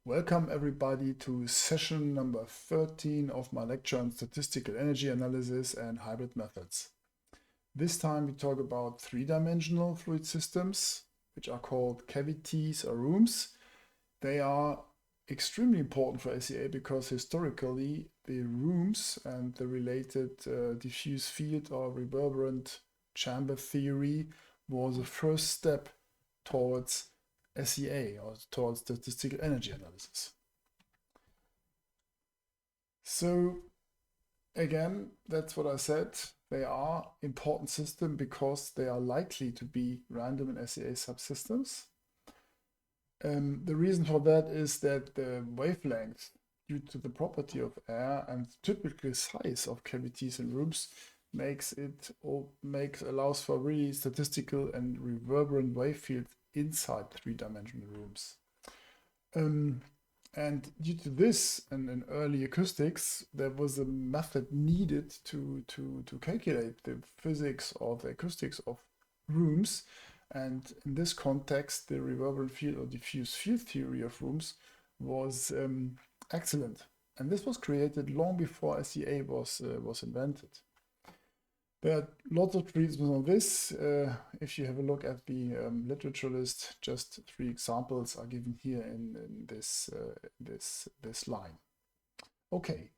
Welcome everybody to session number 13 of my lecture on statistical energy analysis and hybrid methods. This time we talk about three-dimensional fluid systems, which are called cavities or rooms. They are extremely important for SEA because historically the rooms and the related diffuse field or reverberant chamber theory was the first step towards SEA or towards statistical energy analysis. So again, that's what I said. They are important systems because they are likely to be random in SEA subsystems. The reason for that is that the wavelength, due to the property of air and typical size of cavities and rooms, allows for really statistical and reverberant wavefield inside three-dimensional rooms. And due to this, and in early acoustics, there was a method needed to calculate the physics or the acoustics of rooms. And in this context, the reverberant field or diffuse field theory of rooms was excellent. And this was created long before SEA was invented. There are lots of treatments on this. If you have a look at the literature list, just 3 examples are given here in this line. Okay,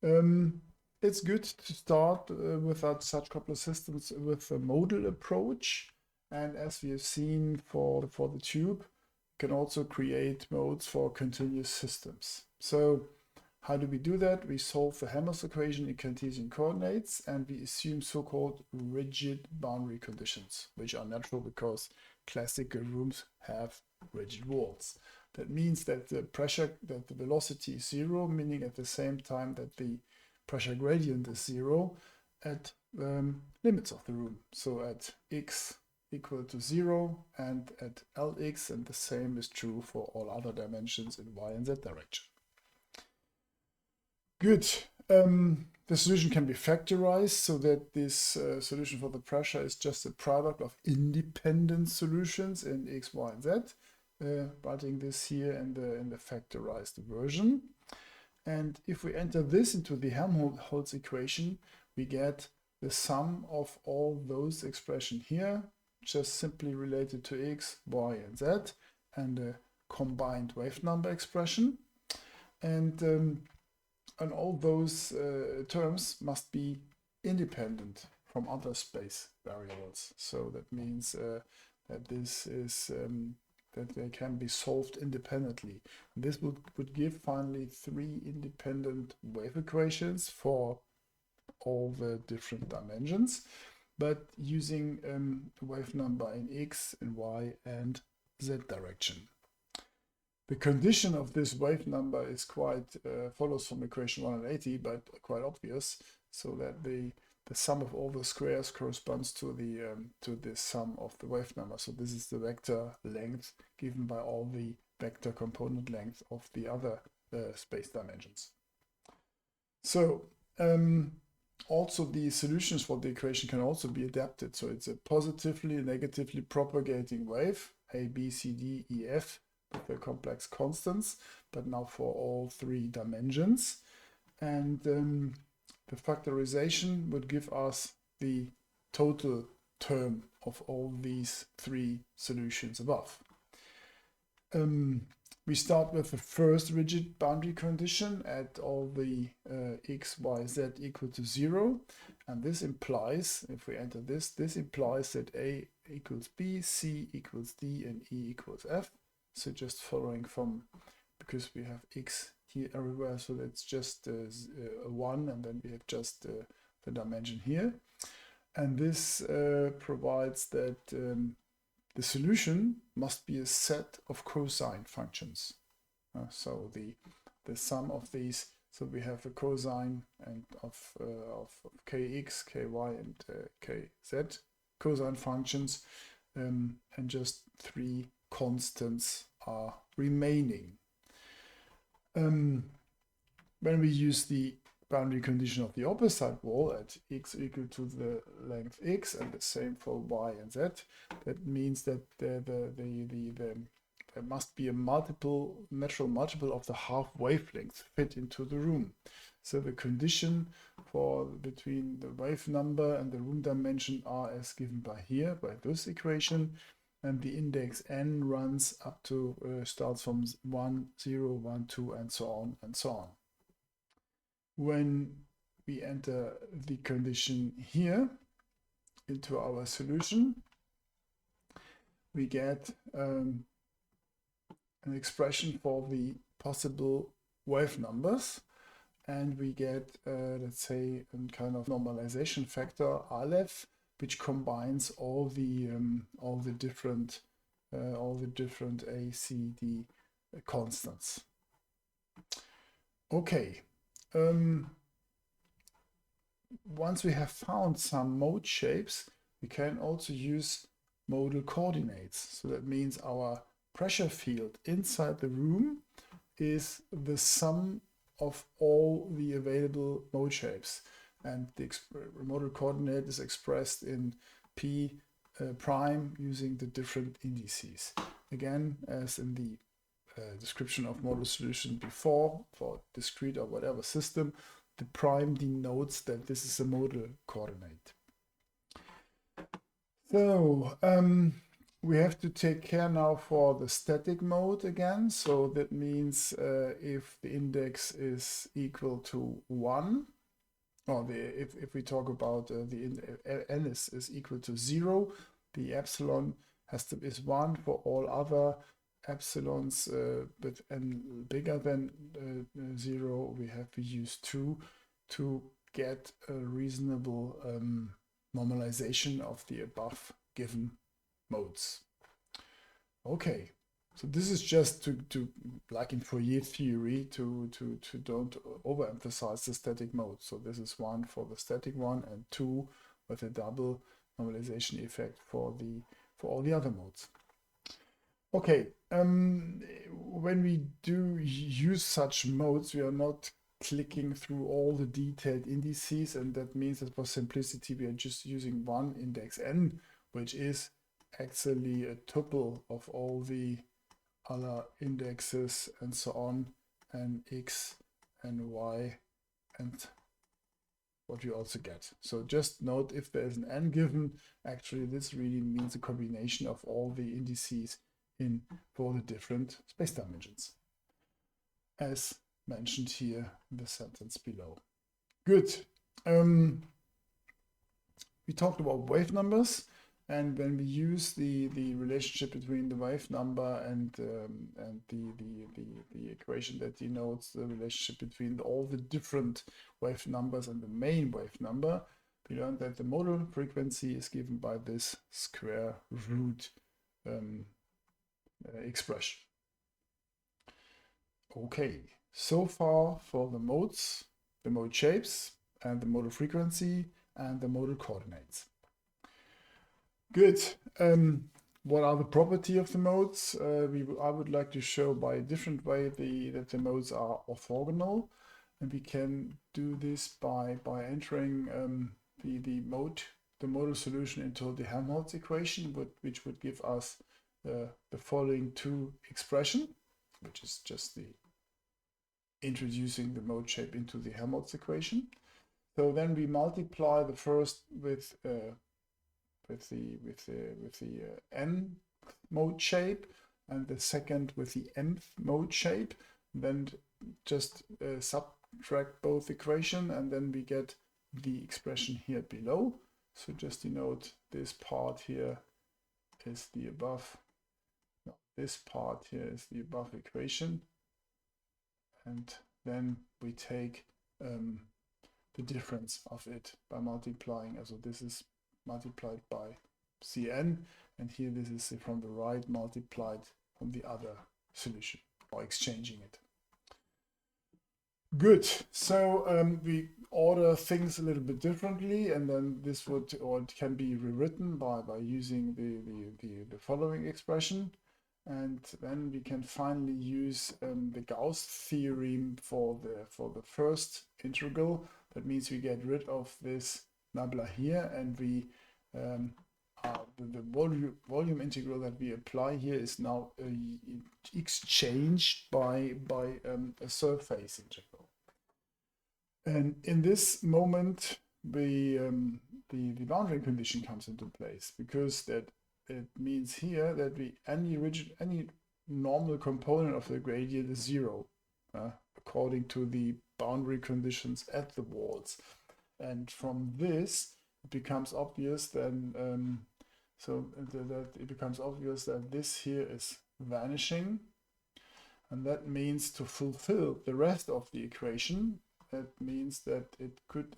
it's good to start with such couple of systems with a modal approach, and as we have seen for the tube, you can also create modes for continuous systems. So how do we do that? We solve the Helmholtz equation in Cartesian coordinates, and we assume so-called rigid boundary conditions, which are natural because classical rooms have rigid walls. That means that the velocity is 0, meaning at the same time that the pressure gradient is 0 at limits of the room. So at x equal to 0 and at Lx, and the same is true for all other dimensions in y and z direction. Good. The solution can be factorized so that this solution for the pressure is just a product of independent solutions in x, y, and z. Writing this here in the factorized version. And if we enter this into the Helmholtz equation, we get the sum of all those expressions here, just simply related to x, y, and z, and a combined wave number expression. And all those terms must be independent from other space variables. So that means that this is that they can be solved independently. And this would give finally 3 independent wave equations for all the different dimensions, but using a wave number in x, in y, and z direction. The condition of this wave number is quite follows from equation 180, but quite obvious, so that the sum of all the squares corresponds to the sum of the wave number. So this is the vector length given by all the vector component length of the other space dimensions. So also the solutions for the equation can also be adapted. So it's a positively and negatively propagating wave, A, B, C, D, E, F, with the complex constants, but now for all 3 dimensions. And the factorization would give us the total term of all these 3 solutions above. We start with the first rigid boundary condition at all the x, y, z equal to 0. And this implies, if we enter this implies that A equals B, C equals D, and E equals F. So just following from, because we have x here everywhere, so that's just a 1, and then we have just the dimension here. And this provides that the solution must be a set of cosine functions. So the sum of these, so we have a cosine and of kx, ky, and kz cosine functions, and just 3 constants are remaining. When we use the boundary condition of the opposite wall at x equal to the length x, and the same for y and z, that means that the there must be a natural multiple of the half wavelength fit into the room. So the condition for between the wave number and the room dimension are as given by here, by this equation, and the index n runs up to starts from 1, 0, 1, 2, and so on and so on. When we enter the condition here into our solution, we get an expression for the possible wave numbers, and we get, let's say, a kind of normalization factor Aleph, which combines all the different A, C, D constants. Okay. Once we have found some mode shapes, we can also use modal coordinates. So that means our pressure field inside the room is the sum of all the available mode shapes. And the modal coordinate is expressed in P prime using the different indices. Again, as in the description of modal solution before, for discrete or whatever system, the prime denotes that this is a modal coordinate. So we have to take care now for the static mode again. So that means if the index is equal to 1, or if we talk about n is equal to 0, the epsilon is 1 for all other epsilons, but n bigger than 0, we have to use 2 to get a reasonable normalization of the above given modes. Okay, so this is just to like in Fourier theory, to don't overemphasize the static mode. So this is 1 for the static one and 2 with a double normalization effect for all the other modes. Okay, when we do use such modes, we are not clicking through all the detailed indices, and that means that for simplicity we are just using one index n, which is actually a tuple of all the other indexes and so on, and x and y and what you also get. So just note, if there is an n given, actually this really means a combination of all the indices for the different space dimensions, as mentioned here in the sentence below. Good. We talked about wave numbers, and when we use the relationship between the wave number and the equation that denotes the relationship between all the different wave numbers and the main wave number, we learned that the modal frequency is given by this square root expression. Okay, so far for the modes, the mode shapes, and the modal frequency, and the modal coordinates. Good. What are the properties of the modes? I would like to show by a different way that the modes are orthogonal, and we can do this by entering the modal solution into the Helmholtz equation, which would give us the following two expression, which is just the introducing the mode shape into the Helmholtz equation. So then we multiply the first with the n mode shape, and the second with the nth mode shape. Then just subtract both equation, and then we get the expression here below. So just denote this part here is the above. No, this part here is the above equation, and then we take the difference of it by multiplying. So this is multiplied by Cn, and here this is from the right multiplied from the other solution, or exchanging it. Good. So we order things a little bit differently, and then this would, or it can be rewritten by using the following expression, and then we can finally use the Gauss theorem for the first integral. That means we get rid of this nabla here, and we the volume integral that we apply here is now exchanged by a surface integral. And in this moment, the boundary condition comes into place, because that it means here that any normal component of the gradient is zero, according to the boundary conditions at the walls. And from this, it becomes obvious then, that it becomes obvious that this here is vanishing, and that means to fulfill the rest of the equation, that means that it could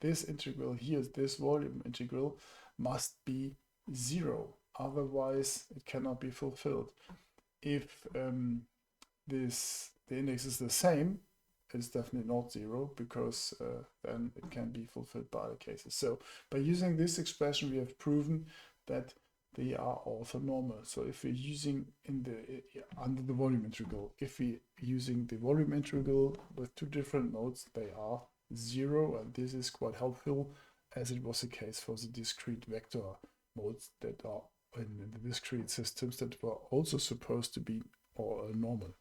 this integral here, this volume integral, must be zero, otherwise it cannot be fulfilled. If the index is the same, it's definitely not zero, because then it can be fulfilled by other cases. So by using this expression, we have proven that they are orthonormal. So if we're using under the volume integral, if we're using the volume integral with two different modes, they are zero, and this is quite helpful, as it was the case for the discrete vector modes that are in the discrete systems that were also supposed to be normal.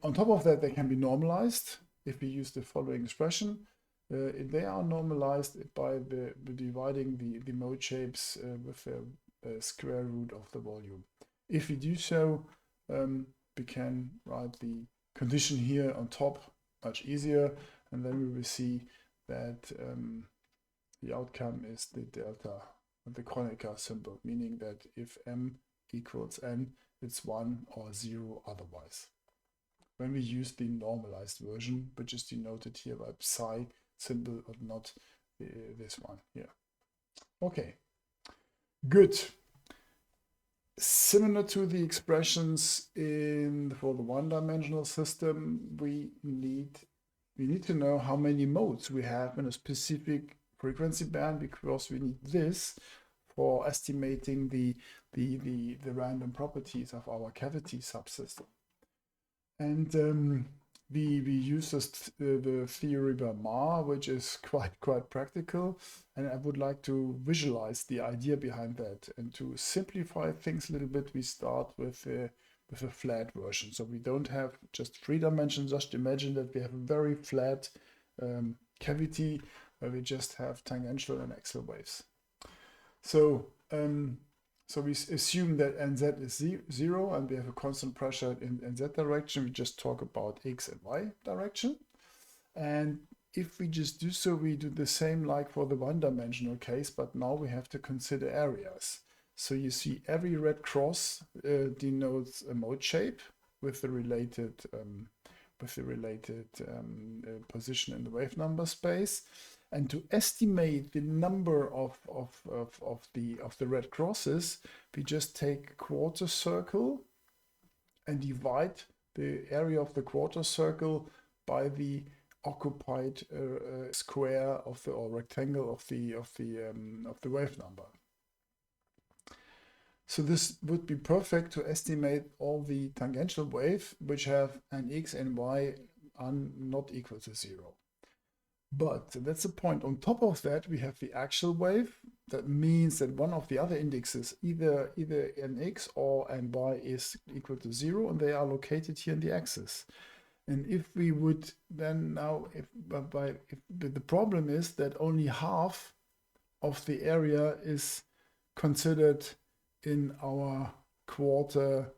On top of that, they can be normalized if we use the following expression. They are normalized by dividing the mode shapes with the square root of the volume. If we do so, we can write the condition here on top much easier, and then we will see that the outcome is the delta, the Kronecker symbol, meaning that if m equals n, it's 1 or 0 otherwise. When we use the normalized version, which is denoted here by psi symbol, or not this one here. Okay, good. Similar to the expressions for the one-dimensional system, we need to know how many modes we have in a specific frequency band, because we need this for estimating the random properties of our cavity subsystem. And we use the theory by Ma, which is quite practical, and I would like to visualize the idea behind that. And to simplify things a little bit, we start with a flat version. So we don't have just 3 dimensions. Just imagine that we have a very flat cavity where we just have tangential and axial waves. So we assume that nz is 0, and we have a constant pressure in nz direction. We just talk about x and y direction. And if we just do so, we do the same like for the one-dimensional case, but now we have to consider areas. So you see every red cross denotes a mode shape with the related position in the wave number space. And to estimate the number of the red crosses, we just take a quarter circle and divide the area of the quarter circle by the occupied square of or rectangle of the wave number. So this would be perfect to estimate all the tangential wave which have an x and y are not equal to 0. But that's the point. On top of that, we have the actual wave. That means that one of the other indexes, either an x or an y, is equal to 0, and they are located here in the axis. And if we would then now, the problem is that only half of the area is considered in our quarter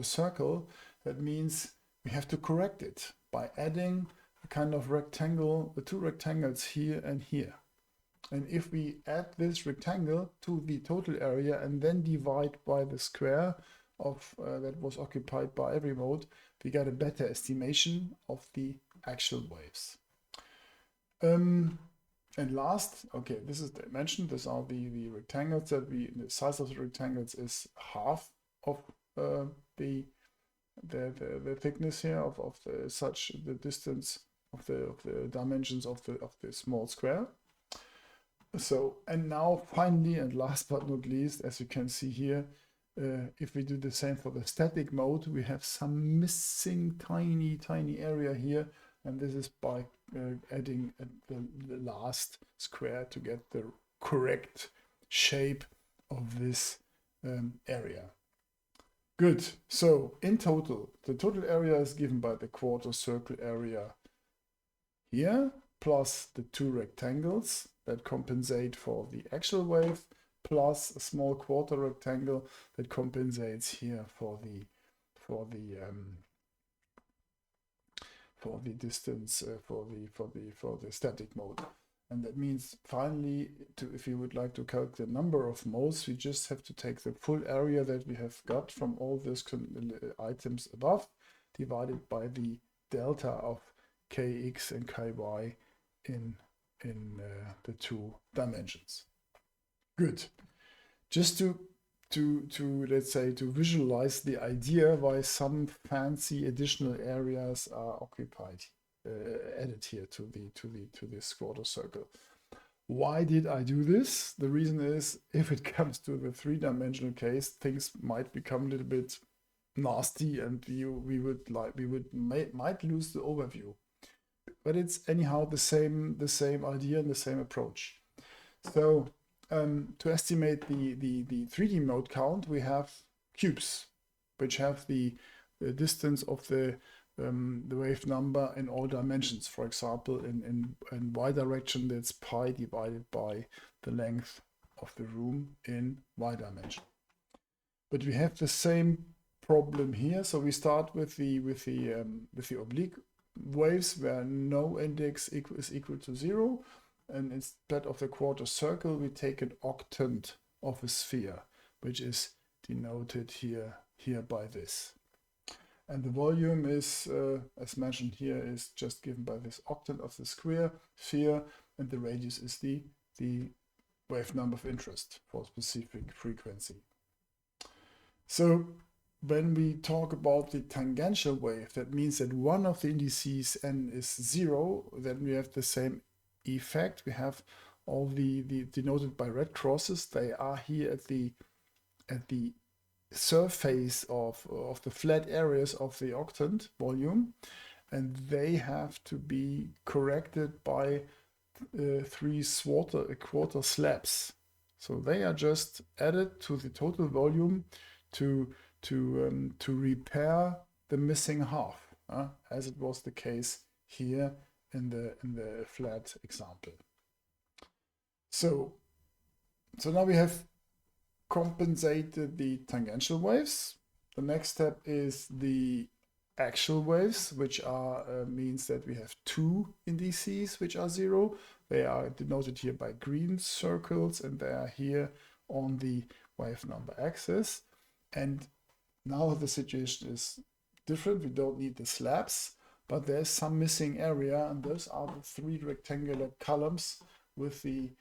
circle. That means we have to correct it by adding a kind of rectangle, the 2 rectangles here and here. And if we add this rectangle to the total area and then divide by the square of that was occupied by every mode, we get a better estimation of the actual waves. And last, okay, this is dimension. These are the rectangles that the size of the rectangles is half of the thickness here of the distance of the dimensions of the small square. So, and now finally, and last but not least, as you can see here, if we do the same for the static mode, we have some missing tiny area here and this is by adding the last square to get the correct shape of this area. Good. So in total, the total area is given by the quarter circle area here, plus the two rectangles that compensate for the actual wave, plus a small quarter rectangle that compensates here for the distance for the static mode. And that means finally, if you would like to calculate the number of modes, we just have to take the full area that we have got from all these items above, divided by the delta of kx and ky in the two dimensions. Good. Just to let's say to visualize the idea why some fancy additional areas are occupied, added here to this quarter circle. Why did I do this? The reason is, if it comes to the three-dimensional case, things might become a little bit nasty, and we might lose the overview. But it's anyhow the same idea and the same approach. So to estimate the 3D mode count, we have cubes, which have the distance of the wave number in all dimensions. For example, in y direction, that's pi divided by the length of the room in y dimension. But we have the same problem here. So we start with the oblique waves where no index is equal to 0. And instead of the quarter circle, we take an octant of a sphere, which is denoted here by this. And the volume is, as mentioned here, is just given by this octant of the sphere, and the radius is the wave number of interest for a specific frequency. So when we talk about the tangential wave, that means that one of the indices n is 0, then we have the same effect. We have all the denoted by red crosses. They are here at the surface of the flat areas of the octant volume, and they have to be corrected by 3 quarter slabs. So they are just added to the total volume to repair the missing half, as it was the case here in the flat example. So now we have compensated the tangential waves. The next step is the actual waves, which are means that we have 2 indices which are 0. They are denoted here by green circles, and they are here on the wave number axis. And now the situation is different. We don't need the slabs, but there's some missing area, and those are the 3 rectangular columns with the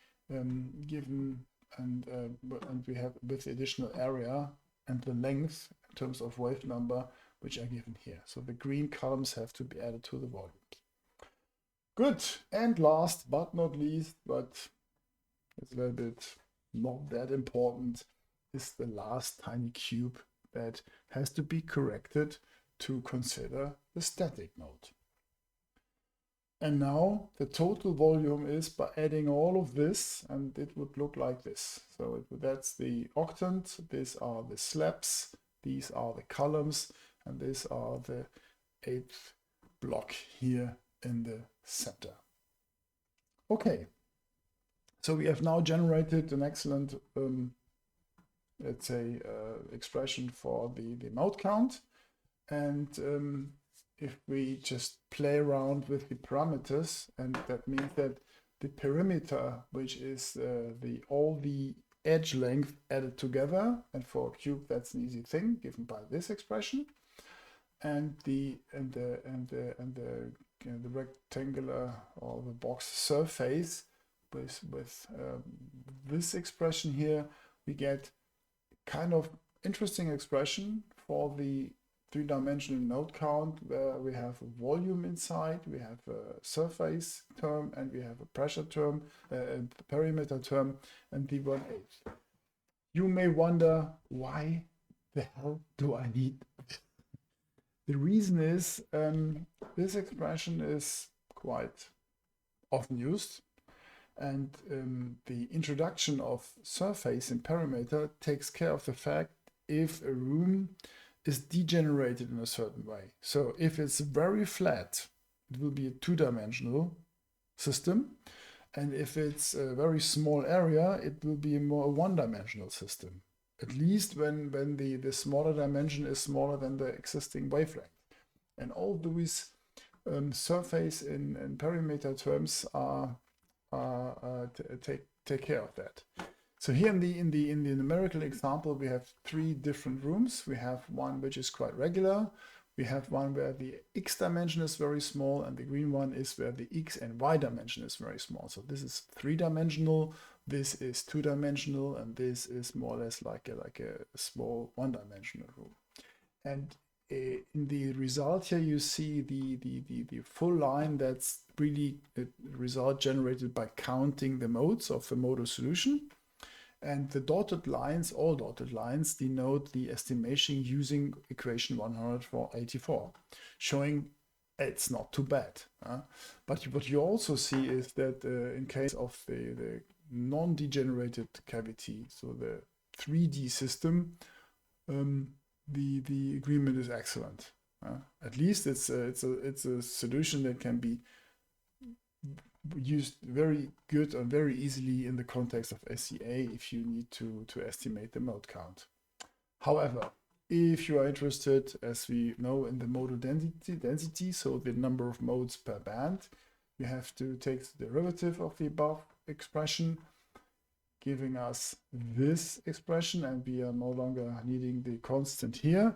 given and we have with the additional area and the length in terms of wave number, which are given here. So the green columns have to be added to the volumes. Good. And last but not least, but it's a little bit not that important, is the last tiny cube that has to be corrected to consider the static mode. And now the total volume is, by adding all of this, and it would look like this. So that's the octant, these are the slabs, these are the columns, and these are the 8th block here in the center. Okay, so we have now generated an excellent, let's say, expression for the mode count. And if we just play around with the parameters, and that means that the perimeter, which is all the edge length added together, and for a cube that's an easy thing given by this expression, and the rectangular or the box surface with this expression here, we get kind of interesting expression for the 3-dimensional node count, where we have a volume inside, we have a surface term, and we have a pressure term, a perimeter term, and the 1/8. You may wonder, why the hell do I need this? The reason is this expression is quite often used, and the introduction of surface and parameter takes care of the fact if a room is degenerated in a certain way. So if it's very flat, it will be a two-dimensional system. And if it's a very small area, it will be more a one-dimensional system. At least when the smaller dimension is smaller than the existing wavelength. And all these surface and perimeter terms take care of that. So here in the numerical example, we have three different rooms. We have one which is quite regular. We have one where the x dimension is very small, and the green one is where the x and y dimension is very small. So this is three-dimensional, this is two-dimensional, and this is more or less like a small one-dimensional room. And in the result here, you see the full line. That's really a result generated by counting the modes of the modal solution. And the dotted lines, all dotted lines, denote the estimation using equation 184, showing it's not too bad. But what you also see is that in case of the non-degenerated cavity, so the 3D system, the agreement is excellent. At least it's a solution that can be used very good and very easily in the context of SEA if you need to estimate the mode count. However, if you are interested, as we know, in the modal density, so the number of modes per band, you have to take the derivative of the above expression, giving us this expression, and we are no longer needing the constant here.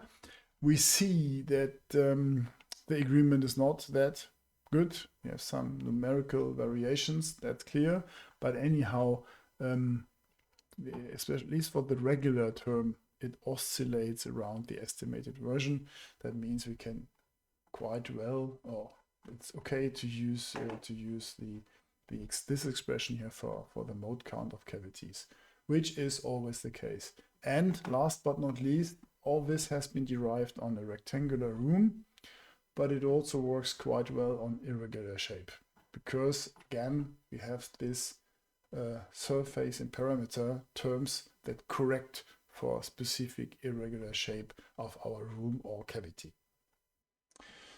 We see that the agreement is not that good. We have some numerical variations, that's clear. But anyhow, especially at least for the regular term, it oscillates around the estimated version. That means we can quite well, or it's okay to use this expression here for the mode count of cavities, which is always the case. And last but not least, all this has been derived on a rectangular room, but it also works quite well on irregular shape, because again we have this surface and parameter terms that correct for a specific irregular shape of our room or cavity.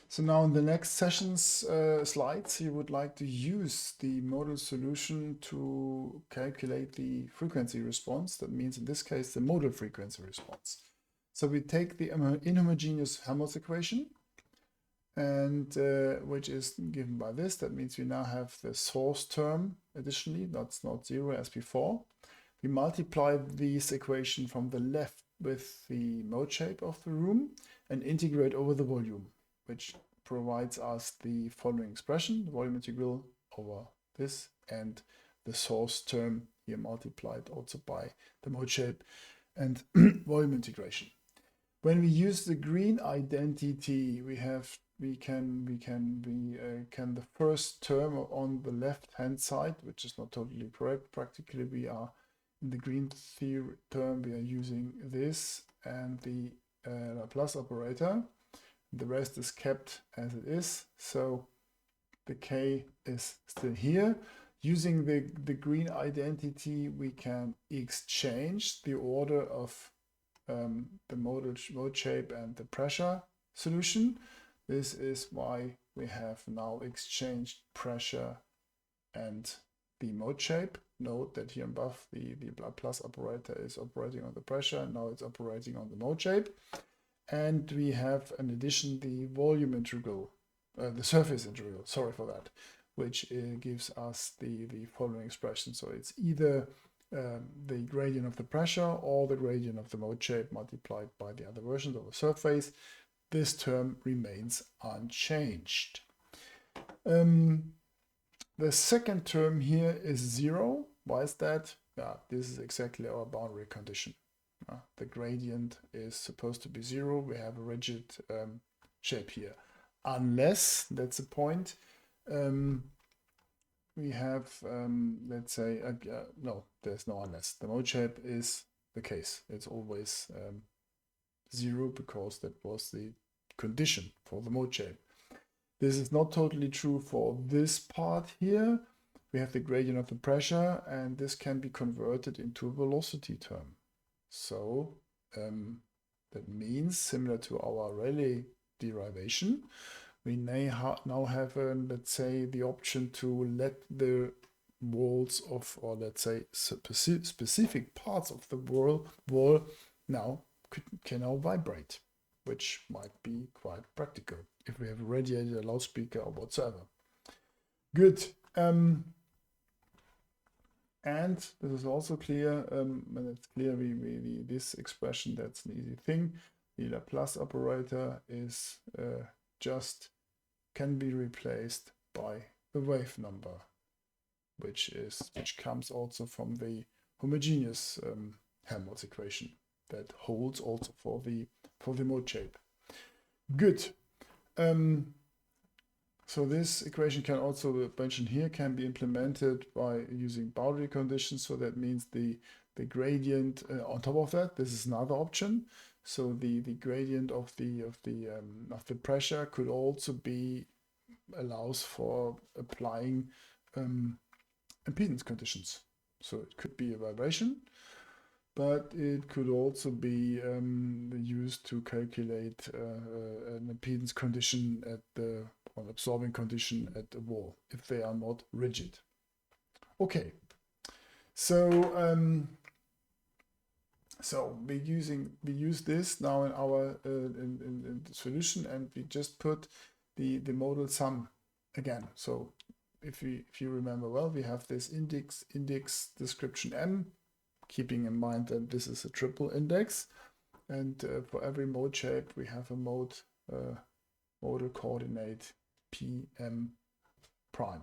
So now in the next session's slides, you would like to use the modal solution to calculate the frequency response. That means in this case the modal frequency response. So we take the inhomogeneous Helmholtz equation, and which is given by this. That means we now have the source term additionally, that's not zero as before. We multiply this equation from the left with the mode shape of the room and integrate over the volume, which provides us the following expression, the volume integral over this, and the source term here multiplied also by the mode shape and volume integration. When we use the green identity, we can the first term on the left hand side, which is not totally correct. Practically, we are in the green theory term, we are using this and the Laplace operator. The rest is kept as it is, so the K is still here. Using the green identity, we can exchange the order of the mode shape and the pressure solution. This is why we have now exchanged pressure and the mode shape. Note that here above the Laplace operator is operating on the pressure, and now it's operating on the mode shape. And we have in addition the volume integral, the surface integral, sorry for that, which gives us the following expression. So it's either the gradient of the pressure or the gradient of the mode shape multiplied by the other versions of the surface. This term remains unchanged. The second term here is 0. Why is that? Yeah, this is exactly our boundary condition. The gradient is supposed to be 0. We have a rigid shape here. Unless, that's the point, we have, let's say, no, there's no unless. The mode shape is the case. It's always 0 because that was the condition for the mode shape. This is not totally true for this part here. We have the gradient of the pressure, and this can be converted into a velocity term. So that means, similar to our Rayleigh derivation, we now have, let's say, the option to let the walls of, or let's say, specific parts of the wall now can now vibrate, which might be quite practical if we have a radiator, a loudspeaker, or whatsoever. Good. And this is also clear, when it's clear, this expression, that's an easy thing. The Laplace operator is just can be replaced by the wave number, which comes also from the homogeneous Helmholtz equation that holds also for the mode shape. Good. So this equation can also, mentioned here, can be implemented by using boundary conditions. So that means the gradient on top of that. This is another option. So the gradient of the pressure could also be allows for applying impedance conditions. So it could be a vibration, but it could also be used to calculate an impedance condition at the, or an absorbing condition at the wall if they are not rigid. Okay, so so we use this now in our in the solution, and we just put the modal sum again. So if you remember well, we have this index description M, keeping in mind that this is a triple index, and for every mode shape we have a modal coordinate PM prime.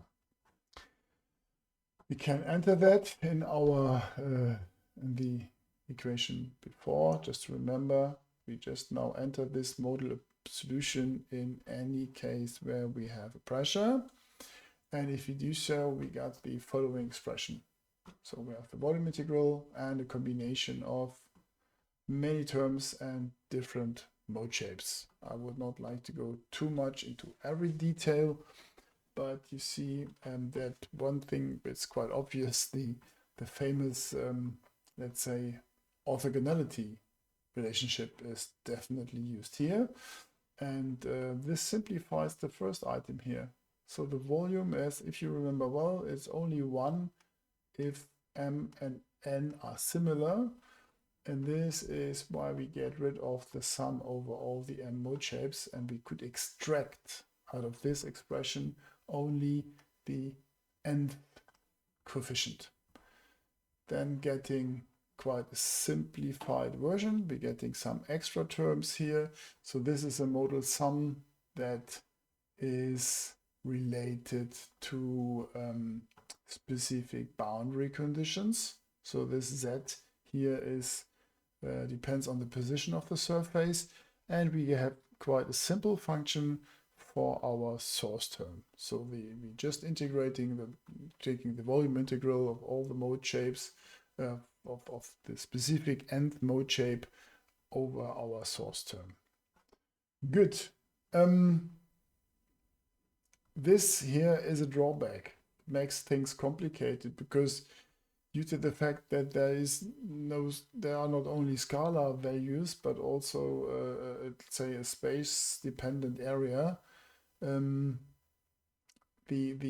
We can enter that in our in the equation before. Just to remember, we just now enter this modal solution in any case where we have a pressure, and if we do so, we got the following expression. So we have the volume integral and a combination of many terms and different mode shapes. I would not like to go too much into every detail, but you see that one thing that's quite obvious, the famous, let's say, orthogonality relationship is definitely used here. And this simplifies the first item here. So the volume, as if you remember well, is only one if M and N are similar. And this is why we get rid of the sum over all the M mode shapes, and we could extract out of this expression only the nth coefficient. Then getting quite a simplified version, we're getting some extra terms here. So this is a modal sum that is related to specific boundary conditions. So this Z here is depends on the position of the surface, and we have quite a simple function for our source term. So we just taking the volume integral of all the mode shapes of the specific nth mode shape over our source term. Good. This here is a drawback. It makes things complicated because due to the fact that there are not only scalar values but also let's say a space-dependent area, the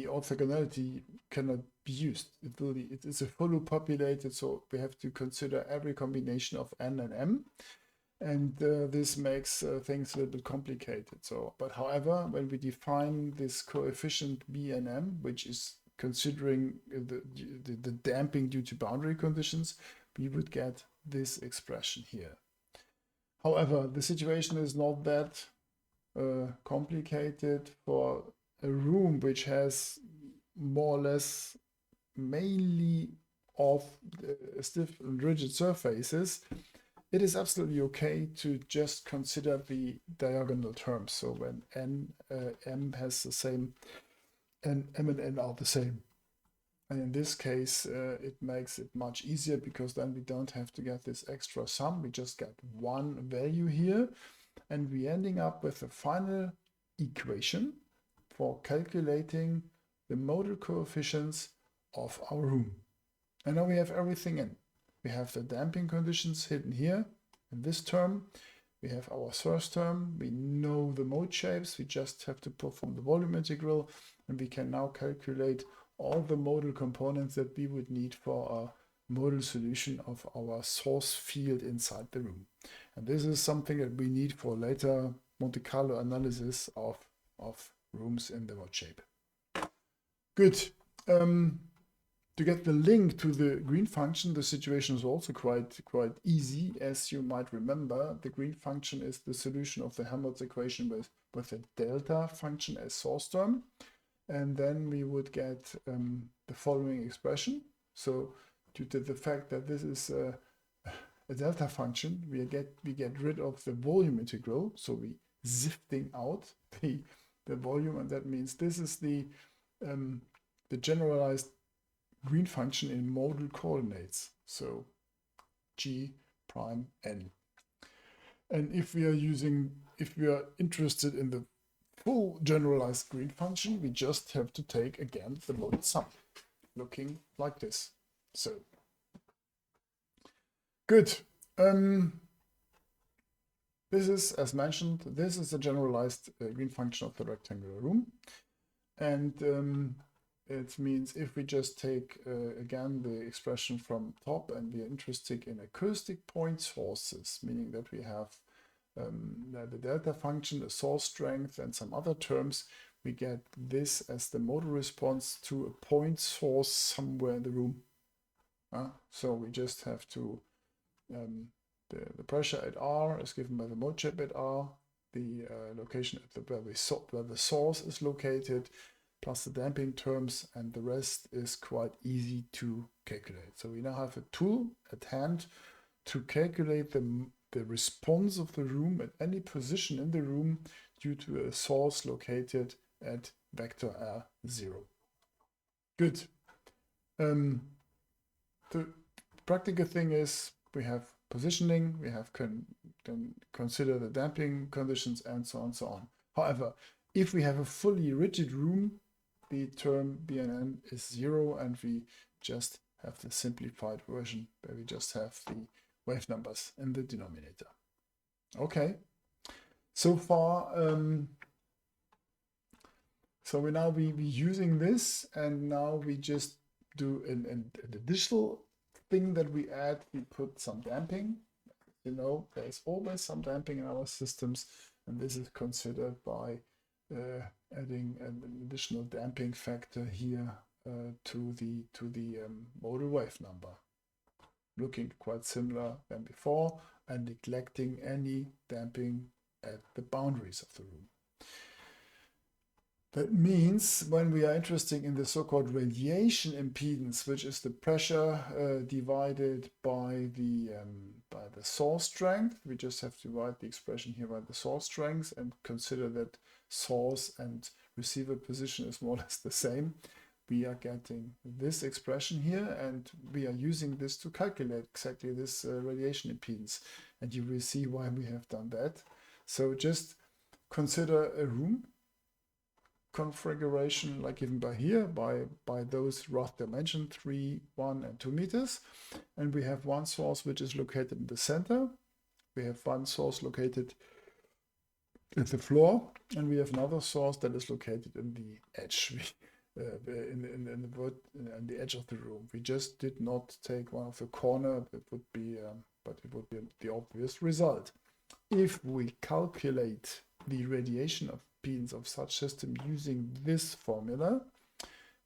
orthogonality cannot be used. It is a fully populated, so we have to consider every combination of n and m, and this makes things a little bit complicated. So, but however, when we define this coefficient b and m, which is considering the damping due to boundary conditions, we would get this expression here. However, the situation is not that complicated for a room which has more or less mainly of stiff and rigid surfaces. It is absolutely okay to just consider the diagonal terms. So when m has the same, and m and n are the same. And in this case, it makes it much easier because then we don't have to get this extra sum. We just get one value here. and we're ending up with a final equation for calculating the modal coefficients of our room. And now we have everything in. We have the damping conditions hidden here in this term. We have our source term. We know the mode shapes. We just have to perform the volume integral, and we can now calculate all the modal components that we would need for a modal solution of our source field inside the room. And this is something that we need for later Monte Carlo analysis of rooms in the mode shape. Good. To get the link to the green function, the situation is also quite easy. As you might remember, the green function is the solution of the Helmholtz equation with a delta function as source term. And then we would get the following expression. So due to the fact that this is a delta function, we get rid of the volume integral. So we zifting out the volume, and that means this is the generalized green function in modal coordinates, so G prime n. And if we are interested in the full generalized green function, we just have to take again the modal sum, looking like this. So good. This is, as mentioned, this is a generalized green function of the rectangular room, and it means if we just take, again, the expression from top, and we are interested in acoustic point sources, meaning that we have the delta function, the source strength, and some other terms, we get this as the modal response to a point source somewhere in the room. So we just have to, the pressure at R is given by the mode shape at R, the location at where the source is located, plus the damping terms, and the rest is quite easy to calculate. So we now have a tool at hand to calculate the response of the room at any position in the room due to a source located at vector R0. Good. The practical thing is we have positioning, we have can consider the damping conditions, and so on and so on. However, if we have a fully rigid room, the term BNN is 0, and we just have the simplified version where we just have the wave numbers in the denominator. Okay, so far, so we now be using this, and now we just do an additional thing that we add. We put some damping. You know, there's always some damping in our systems, and this is considered by adding an additional damping factor here to the modal wave number, looking quite similar than before, and neglecting any damping at the boundaries of the room. That means when we are interested in the so-called radiation impedance, which is the pressure divided by the source strength, we just have to write the expression here by the source strength and consider that source and receiver position is more or less the same. We are getting this expression here, and we are using this to calculate exactly this radiation impedance. And you will see why we have done that. So just consider a room configuration like given by here, by those rough dimensions 3, 1, and 2 meters. And we have one source which is located in the center. We have one source located at the floor, and we have another source that is located in the edge, in the edge of the room. We just did not take one of the corner. It would be, but it would be the obvious result. If we calculate the radiation impedance of such system using this formula,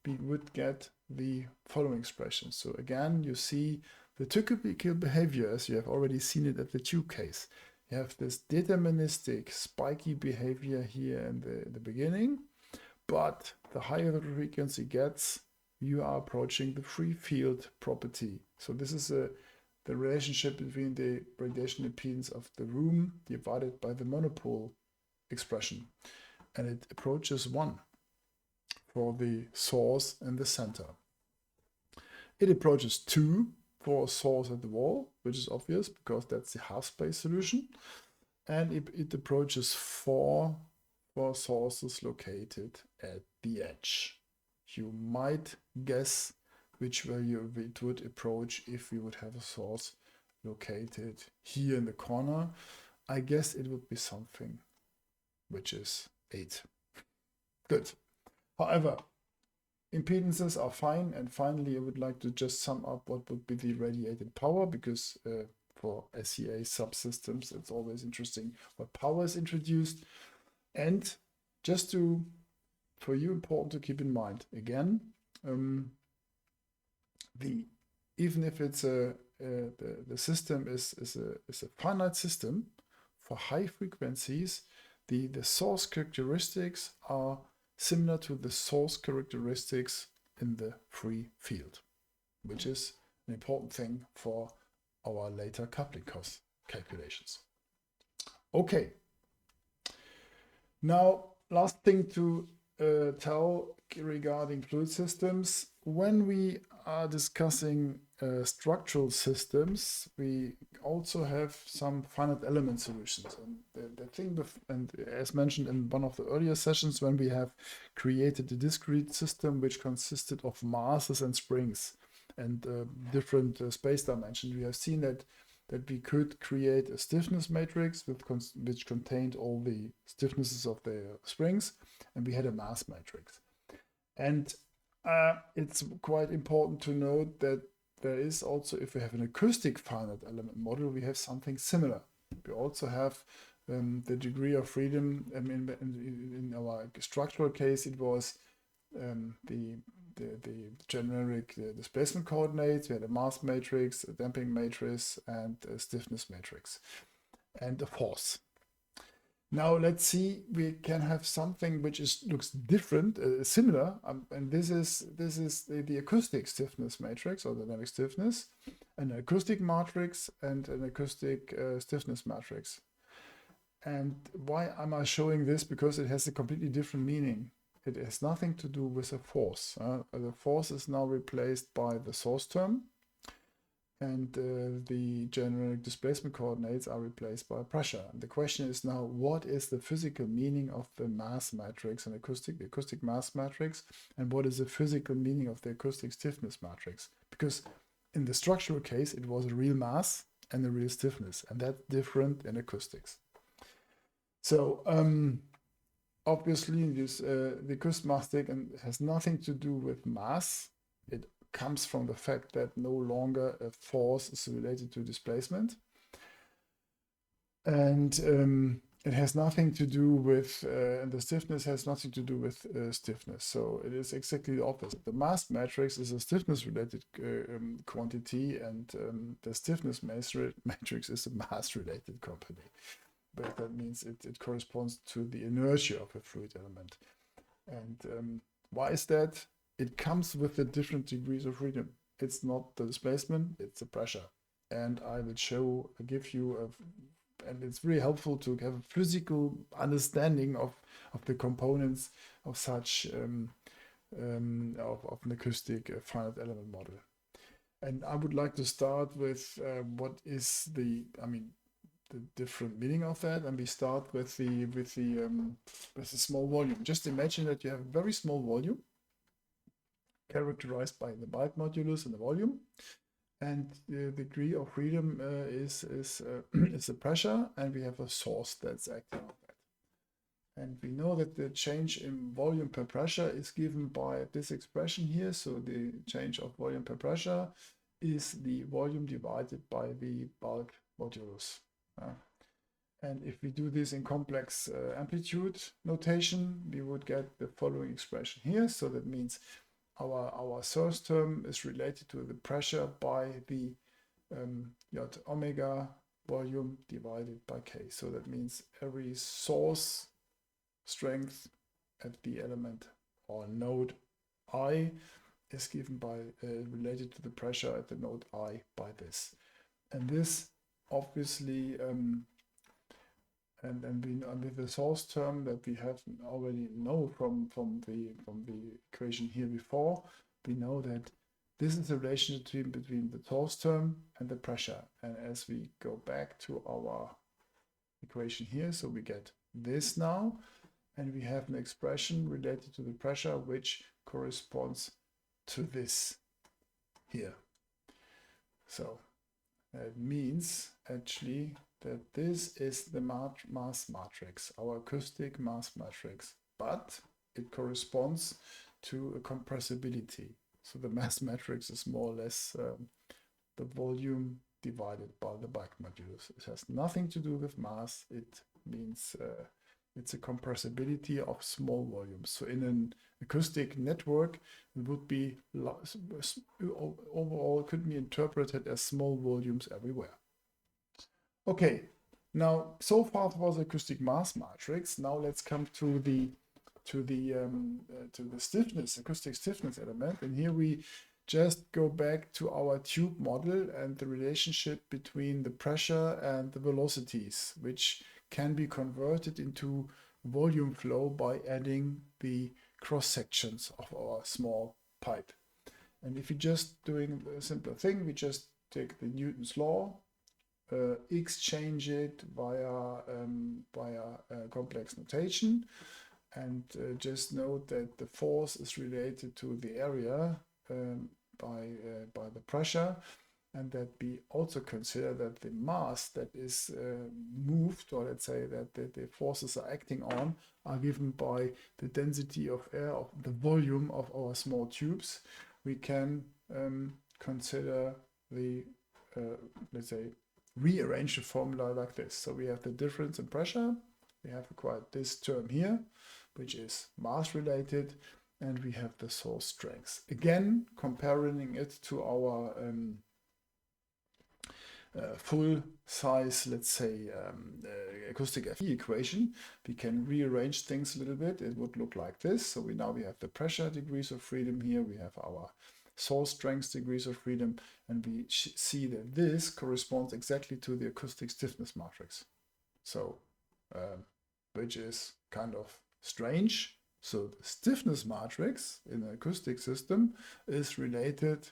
we would get the following expression. So again, you see the typical behavior as you have already seen it at the tube case. You have this deterministic spiky behavior here in the beginning, but the higher the frequency gets, you are approaching the free field property. So this is the relationship between the radiation impedance of the room divided by the monopole expression, and it approaches 1 for the source in the center. It approaches 2 for a source at the wall, which is obvious because that's the half-space solution. and it approaches four sources located at the edge. You might guess which value it would approach if we would have a source located here in the corner. I guess it would be something which is 8. Good. However, impedances are fine, and finally I would like to just sum up what would be the radiated power, because for SEA subsystems it's always interesting what power is introduced. And just for you, important to keep in mind again, even if it's the system is a finite system, for high frequencies the source characteristics are similar to the source characteristics in the free field, which is an important thing for our later coupling cost calculations. Okay. Now, last thing to tell regarding fluid systems. When we are discussing structural systems, we also have some finite element solutions. And the thing, and as mentioned in one of the earlier sessions, when we have created a discrete system which consisted of masses and springs and different space dimensions, we have seen that we could create a stiffness matrix which contained all the stiffnesses of the springs, and we had a mass matrix. And it's quite important to note that there is also, if we have an acoustic finite element model, we have something similar. We also have the degree of freedom. I mean, in our structural case, it was the generic displacement coordinates. We had a mass matrix, a damping matrix, and a stiffness matrix, and a force. Now let's see, we can have something which looks different, similar, and this is the acoustic stiffness matrix or dynamic stiffness, an acoustic matrix and an acoustic stiffness matrix. And why am I showing this? Because it has a completely different meaning. It has nothing to do with a force. The force is now replaced by the source term, and the generic displacement coordinates are replaced by pressure. And the question is now, what is the physical meaning of the mass matrix and the acoustic mass matrix, and what is the physical meaning of the acoustic stiffness matrix? Because in the structural case, it was a real mass and a real stiffness, and that's different in acoustics. So obviously, the acoustic mass has nothing to do with mass. It comes from the fact that no longer a force is related to displacement, and it has nothing to do with and the stiffness has nothing to do with stiffness. So it is exactly the opposite. The mass matrix is a stiffness related quantity, and the stiffness matrix is a mass related quantity, but that means it corresponds to the inertia of a fluid element. And why is that? It comes with the different degrees of freedom. It's not the displacement, it's the pressure. And I will give you and it's really helpful to have a physical understanding of the components of such of an acoustic finite element model. And I would like to start with what is the different meaning of that, and we start with the small volume. Just imagine that you have a very small volume, characterized by the bulk modulus and the volume, and the degree of freedom is the pressure, and we have a source that's acting on that. And we know that the change in volume per pressure is given by this expression here. So the change of volume per pressure is the volume divided by the bulk modulus. And if we do this in complex amplitude notation, we would get the following expression here. So that means our source term is related to the pressure by the J omega volume divided by K. So that means every source strength at the element or node I is given by related to the pressure at the node I by this. And this obviously and with the source term that we have already know from the equation here before, we know that this is the relationship between the source term and the pressure. And as we go back to our equation here. So we get this now, and we have an expression related to the pressure which corresponds to this here. So it means actually that this is the mass matrix, our acoustic mass matrix, but it corresponds to a compressibility. So the mass matrix is more or less the volume divided by the bulk modulus. It has nothing to do with mass. It means it's a compressibility of small volumes. So in an acoustic network, it would be overall could be interpreted as small volumes everywhere. Okay, now so far was acoustic mass matrix. Now let's come to the stiffness, acoustic stiffness element, and here we just go back to our tube model and the relationship between the pressure and the velocities, which can be converted into volume flow by adding the cross sections of our small pipe. And if you're just doing a simple thing, we just take the Newton's law, exchange it via complex notation, and just note that the force is related to the area by the pressure, and that we also consider that the mass that is moved, or let's say that the forces are acting on, are given by the density of air, of the volume of our small tubes. We can consider the, let's say, rearrange the formula like this. So we have the difference in pressure, we have acquired this term here, which is mass related, and we have the source strength. Again, comparing it to our full size, let's say, acoustic FE equation, we can rearrange things a little bit. It would look like this. So now we have the pressure degrees of freedom here, we have our source strength degrees of freedom, and we see that this corresponds exactly to the acoustic stiffness matrix. So, which is kind of strange. So the stiffness matrix in an acoustic system is related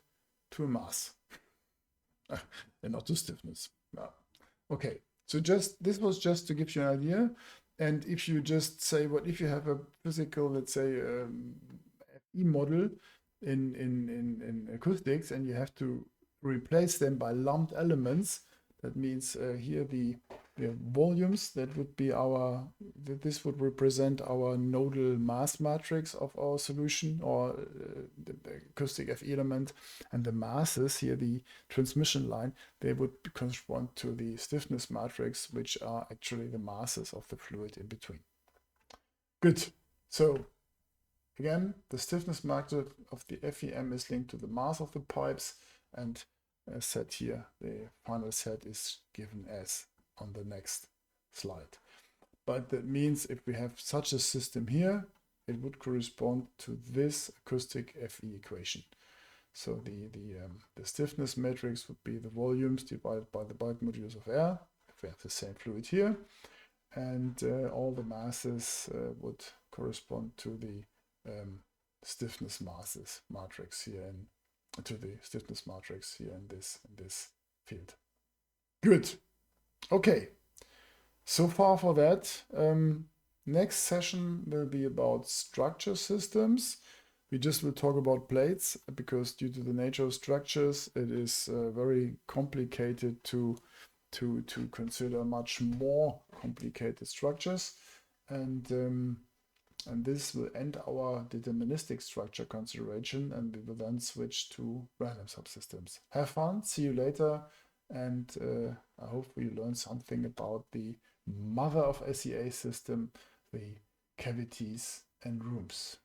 to mass and not to stiffness. Okay, so this was just to give you an idea. And if you just say, what if you have a physical, let's say, FE model in acoustics, and you have to replace them by lumped elements, that means here the volumes, that would be this would represent our nodal mass matrix of our solution, or the acoustic FE element, and the masses here, the transmission line, they would correspond to the stiffness matrix, which are actually the masses of the fluid in between. Good. So again, the stiffness matrix of the FEM is linked to the mass of the pipes, and as said here, the final set is given as on the next slide. But that means if we have such a system here, it would correspond to this acoustic FE equation. So the stiffness matrix would be the volumes divided by the bulk modulus of air, if we have the same fluid here, and all the masses would correspond to the stiffness masses matrix here, and to the stiffness matrix here in this field. Good. Okay. So far for that. Next session will be about structure systems. We just will talk about plates, because due to the nature of structures, it is very complicated to consider much more complicated structures, and this will end our deterministic structure consideration, and we will then switch to random subsystems. Have fun, see you later, and I hope you learned something about the mother of SEA system, the cavities and rooms.